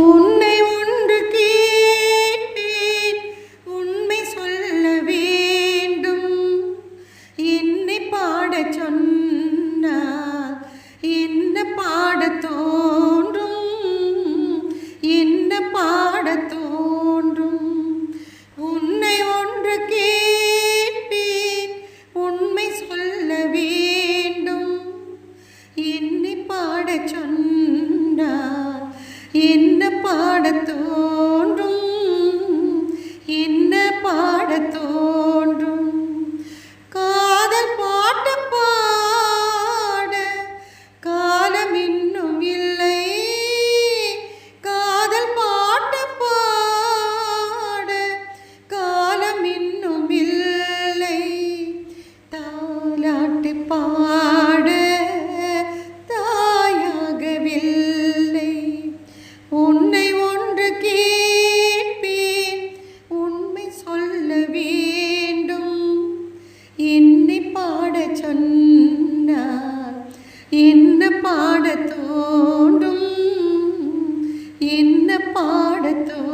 உன்னை ஒன்று கேட்டேன், உண்மை சொல்ல வேண்டும். என்னை பாடச் சொன்னால் என்ன பாடத் தோன்றும், என்ன பாடத் தோன்றும். உன்னை ஒன்று கேட்பேன், உண்மை சொல்ல வேண்டும். என்னை பாடச் சொன்னால் என்ன பாடத் தோன்றும், என்ன பாடத் தோன்றும். காதல் பாட்டு பாட காலம் இன்னும் இல்லை, காதல் பாட்டு பாட காலம் இன்னும் இல்லை. தாலாட்டு பாட தாயாகவில்லை. உன்னை ஒன்று கேட்பேன், உண்மை சொல்ல வேண்டும். என்னை பாடச் சொன்னால் என்ன பாடத் தோன்றும், என்ன பாடத் தோன்றும்.